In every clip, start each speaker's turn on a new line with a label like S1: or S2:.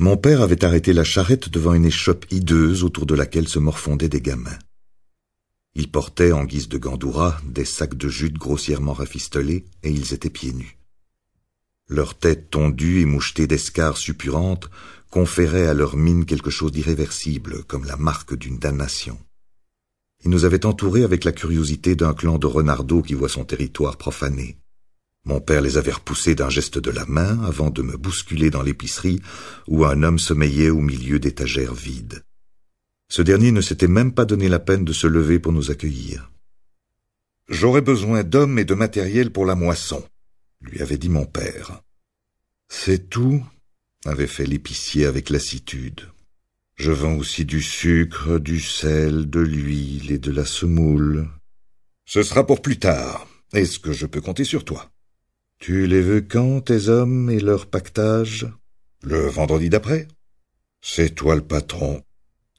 S1: Mon père avait arrêté la charrette devant une échoppe hideuse autour de laquelle se morfondaient des gamins. Ils portaient, en guise de gandoura, des sacs de jute grossièrement rafistolés, et ils étaient pieds nus. Leurs têtes tondues et mouchetées d'escarres suppurantes conféraient à leur mine quelque chose d'irréversible, comme la marque d'une damnation. Ils nous avaient entourés avec la curiosité d'un clan de renardeaux qui voit son territoire profané. Mon père les avait repoussés d'un geste de la main avant de me bousculer dans l'épicerie où un homme sommeillait au milieu d'étagères vides. Ce dernier ne s'était même pas donné la peine de se lever pour nous accueillir. « J'aurais besoin d'hommes et de matériel pour la moisson », lui avait dit mon père. « C'est tout », avait fait l'épicier avec lassitude. « Je vends aussi du sucre, du sel, de l'huile et de la semoule. »« Ce sera pour plus tard. Est-ce que je peux compter sur toi ?»« Tu les veux quand, tes hommes et leur pactage ?»« Le vendredi d'après. »« C'est toi le patron.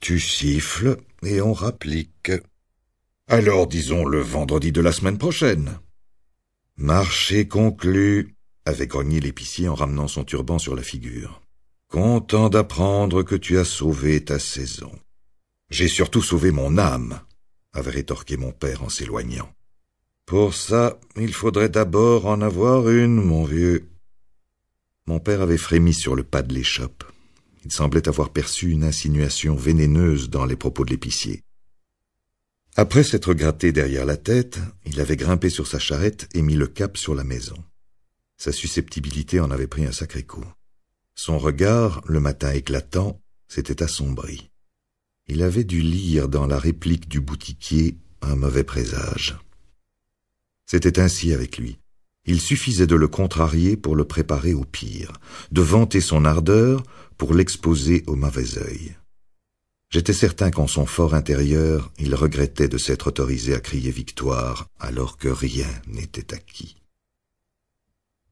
S1: Tu siffles et on rapplique. »« Alors disons le vendredi de la semaine prochaine. »« Marché conclu, » avait grogné l'épicier en ramenant son turban sur la figure. « Content d'apprendre que tu as sauvé ta saison. »« J'ai surtout sauvé mon âme, » avait rétorqué mon père en s'éloignant. « Pour ça, il faudrait d'abord en avoir une, mon vieux. » Mon père avait frémi sur le pas de l'échoppe. Il semblait avoir perçu une insinuation vénéneuse dans les propos de l'épicier. Après s'être gratté derrière la tête, il avait grimpé sur sa charrette et mis le cap sur la maison. Sa susceptibilité en avait pris un sacré coup. Son regard, le matin éclatant, s'était assombri. Il avait dû lire dans la réplique du boutiquier un mauvais présage. C'était ainsi avec lui. Il suffisait de le contrarier pour le préparer au pire, de vanter son ardeur pour l'exposer au mauvais œil. J'étais certain qu'en son fort intérieur, il regrettait de s'être autorisé à crier victoire alors que rien n'était acquis.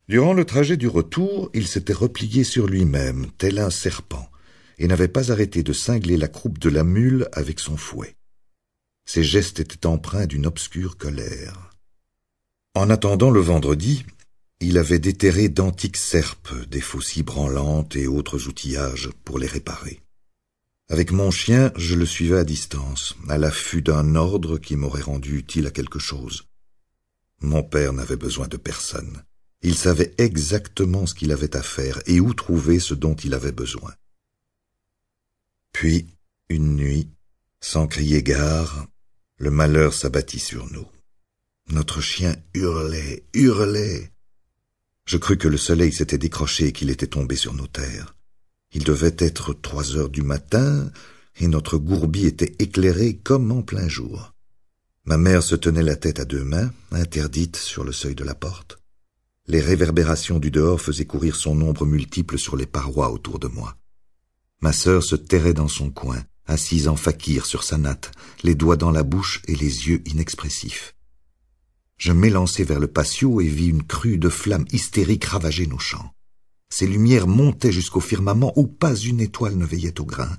S1: Durant le trajet du retour, il s'était replié sur lui-même, tel un serpent, et n'avait pas arrêté de cingler la croupe de la mule avec son fouet. Ses gestes étaient empreints d'une obscure colère. En attendant le vendredi, il avait déterré d'antiques serpes, des faucilles branlantes et autres outillages pour les réparer. Avec mon chien, je le suivais à distance, à l'affût d'un ordre qui m'aurait rendu utile à quelque chose. Mon père n'avait besoin de personne. Il savait exactement ce qu'il avait à faire et où trouver ce dont il avait besoin. Puis, une nuit, sans crier gare, le malheur s'abattit sur nous. Notre chien hurlait, hurlait. Je crus que le soleil s'était décroché et qu'il était tombé sur nos terres. Il devait être 3 heures du matin, et notre gourbi était éclairé comme en plein jour. Ma mère se tenait la tête à 2 mains, interdite sur le seuil de la porte. Les réverbérations du dehors faisaient courir son ombre multiple sur les parois autour de moi. Ma sœur se terrait dans son coin, assise en fakir sur sa natte, les doigts dans la bouche et les yeux inexpressifs. Je m'élançai vers le patio et vis une crue de flammes hystériques ravager nos champs. Ces lumières montaient jusqu'au firmament où pas une étoile ne veillait au grain.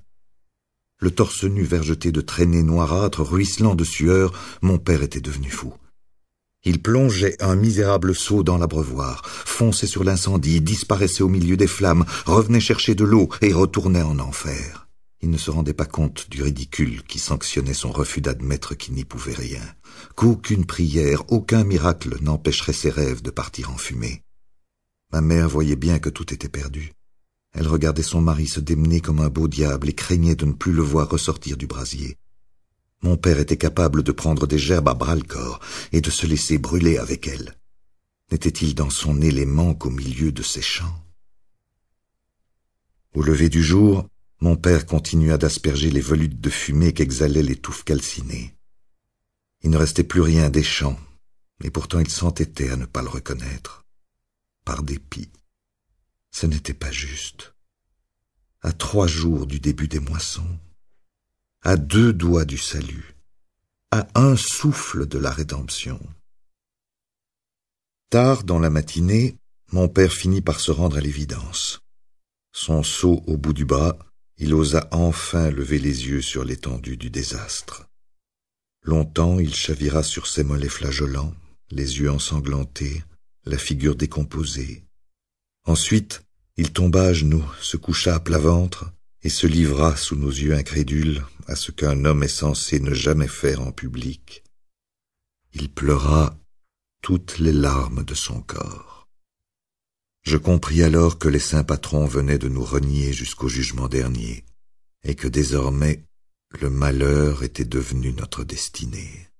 S1: Le torse nu vergeté de traînées noirâtres, ruisselant de sueur, mon père était devenu fou. Il plongeait un misérable seau dans l'abreuvoir, fonçait sur l'incendie, disparaissait au milieu des flammes, revenait chercher de l'eau et retournait en enfer. Il ne se rendait pas compte du ridicule qui sanctionnait son refus d'admettre qu'il n'y pouvait rien, qu'aucune prière, aucun miracle n'empêcherait ses rêves de partir en fumée. Ma mère voyait bien que tout était perdu. Elle regardait son mari se démener comme un beau diable et craignait de ne plus le voir ressortir du brasier. Mon père était capable de prendre des gerbes à bras-le-corps et de se laisser brûler avec elles. N'était-il dans son élément qu'au milieu de ces champs? Au lever du jour, mon père continua d'asperger les volutes de fumée qu'exhalaient les touffes calcinées. Il ne restait plus rien des champs, et pourtant il s'entêtait à ne pas le reconnaître. Par dépit. Ce n'était pas juste. À 3 jours du début des moissons, à 2 doigts du salut, à 1 souffle de la rédemption. Tard dans la matinée, mon père finit par se rendre à l'évidence. Son seau au bout du bras, il osa enfin lever les yeux sur l'étendue du désastre. Longtemps il chavira sur ses mollets flageolants, les yeux ensanglantés, la figure décomposée. Ensuite, Il tomba à genoux, se coucha à plat ventre, et se livra, sous nos yeux incrédules, à ce qu'un homme est censé ne jamais faire en public. Il pleura toutes les larmes de son corps. Je compris alors que les saints patrons venaient de nous renier jusqu'au jugement dernier, et que désormais le malheur était devenu notre destinée.